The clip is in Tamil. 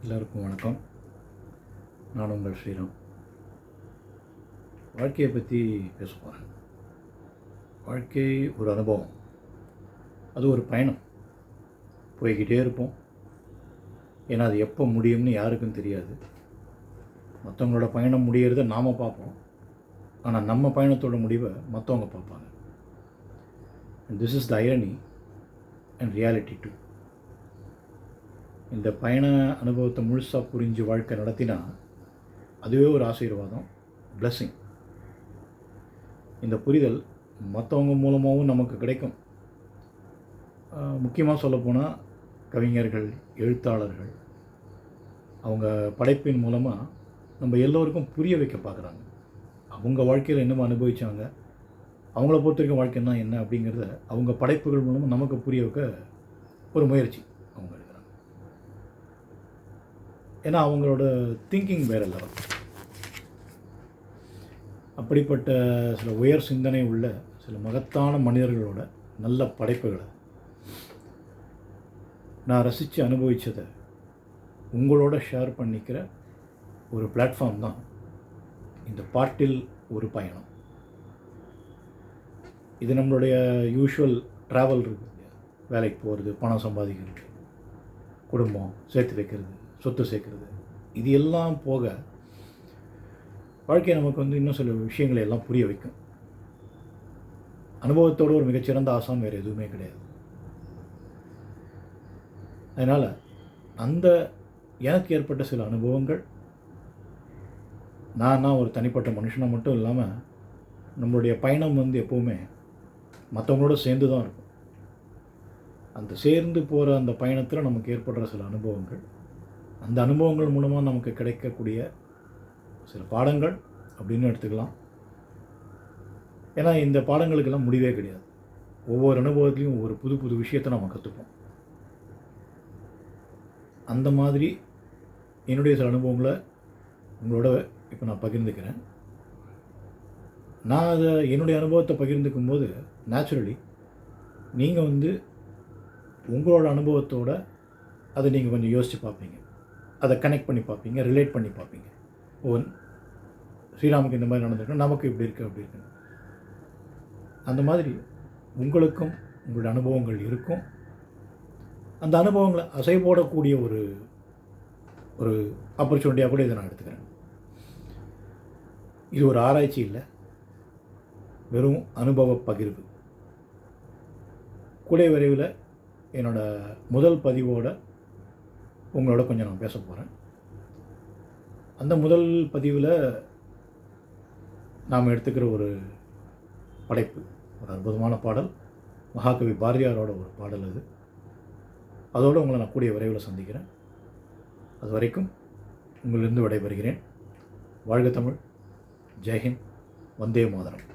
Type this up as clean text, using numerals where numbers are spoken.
எல்லோருக்கும் வணக்கம். நான் உங்கள் ஸ்ரீராம். வாழ்க்கையை பற்றி பேச போகிறேன். வாழ்க்கை ஒரு அனுபவம், அது ஒரு பயணம். போய்கிட்டே இருப்போம். ஏன்னா அது எப்போ முடியும்னு யாருக்கும் தெரியாது. மற்றவங்களோட பயணம் முடிகிறத நாம் பார்ப்போம், ஆனால் நம்ம பயணத்தோட முடிவை மற்றவங்க பார்ப்பாங்க. And this is the irony and reality too. இந்த பயண அனுபவத்தை முழுசாக புரிஞ்சு வாழ்க்கை நடத்தினா அதுவே ஒரு ஆசீர்வாதம், பிளெஸ்ஸிங். இந்த புரிதல் மற்றவங்க மூலமாகவும் நமக்கு கிடைக்கும். முக்கியமாக சொல்லப்போனால் கவிஞர்கள், எழுத்தாளர்கள், அவங்க படைப்பின் மூலமாக நம்ம எல்லோருக்கும் புரிய வைக்க பார்க்குறாங்க. அவங்க வாழ்க்கையில் என்னமோ அனுபவித்தாங்க, அவங்கள பொறுத்த வரைக்கும் வாழ்க்கைன்னா என்ன அப்படிங்கிறத அவங்க படைப்புகள் மூலமாக நமக்கு புரிய வைக்க ஒரு முயற்சி அவங்க எடுக்கிறாங்க. ஏன்னா அவங்களோட திங்கிங் வேறு லெவல். அப்படிப்பட்ட சில உயர் சிந்தனை உள்ள சில மகத்தான மனிதர்களோட நல்ல படைப்புகளை நான் ரசித்து அனுபவித்ததை உங்களோட ஷேர் பண்ணிக்கிற ஒரு பிளாட்ஃபார்ம் தான் இந்த பாட்டில் ஒரு பயணம். இது நம்மளுடைய யூஷுவல் ட்ராவல் இருக்குது. வேலைக்கு போகிறது, பணம் சம்பாதிக்கிறது, குடும்பம் சேர்த்து வைக்கிறது, சொத்து சேர்க்குறது, இது எல்லாம் போக வாழ்க்கை நமக்கு இன்னும் சில விஷயங்களை எல்லாம் புரிய வைக்கும். அனுபவத்தோடு ஒரு மிகச்சிறந்த ஆசான் வேறு எதுவுமே கிடையாது. அதனால் அந்த எனக்கு ஏற்பட்ட சில அனுபவங்கள் நான் ஒரு தனிப்பட்ட மனுஷனாக மட்டும் இல்லாமல் நம்மளுடைய பயணம் எப்போவுமே மற்றவங்களோட சேர்ந்து தான் இருக்கும். அந்த சேர்ந்து போகிற அந்த பயணத்தில் நமக்கு ஏற்படுற சில அனுபவங்கள், அந்த அனுபவங்கள் மூலமாக நமக்கு கிடைக்கக்கூடிய சில பாடங்கள் அப்படின்னு எடுத்துக்கலாம். ஏன்னா இந்த பாடங்களுக்கெல்லாம் முடிவே கிடையாது. ஒவ்வொரு அனுபவத்துலேயும் ஒவ்வொரு புது புது விஷயத்தை நம்ம கற்றுப்போம். அந்த மாதிரி என்னுடைய சில அனுபவங்களை உங்களோட இப்போ நான் பகிர்ந்துக்கிறேன். நான் அதை என்னுடைய அனுபவத்தை பகிர்ந்துக்கும் போது நேச்சுரலி நீங்கள் உங்களோட அனுபவத்தோடு அதை நீங்கள் கொஞ்சம் யோசித்து பார்ப்பீங்க, அதை கனெக்ட் பண்ணி பார்ப்பீங்க, ரிலேட் பண்ணி பார்ப்பீங்க. ஸ்ரீராமுக்கு இந்த மாதிரி நடந்திருக்கு, நமக்கு இப்படி இருக்குது அப்படி இருக்குன்னு. அந்த மாதிரி உங்களுக்கும் உங்களோட அனுபவங்கள் இருக்கும். அந்த அனுபவங்களை அசை போடக்கூடிய ஒரு ஒரு ஆப்பர்ச்சுனிட்டியாக கூட இதை நான் எடுத்துக்கிறேன். இது ஒரு ஆராய்ச்சி இல்லை, வெறும் அனுபவ பகிர்வு. கூடிய விரைவில் என்னோடய முதல் பதிவோட உங்களோட கொஞ்சம் நான் பேச போகிறேன். அந்த முதல் பதிவில் நாம் எடுத்துக்கிற ஒரு படைப்பு, ஒரு அற்புதமான பாடல், மகாகவி பாரதியாரோட ஒரு பாடல் அது. அதோடு உங்களை நான் கூடிய விரைவில் சந்திக்கிறேன். அது வரைக்கும் உங்களிலிருந்து விடைபெறுகிறேன். வாழ்க தமிழ், ஜெய்ஹிந்த், வந்தே மாதரம்.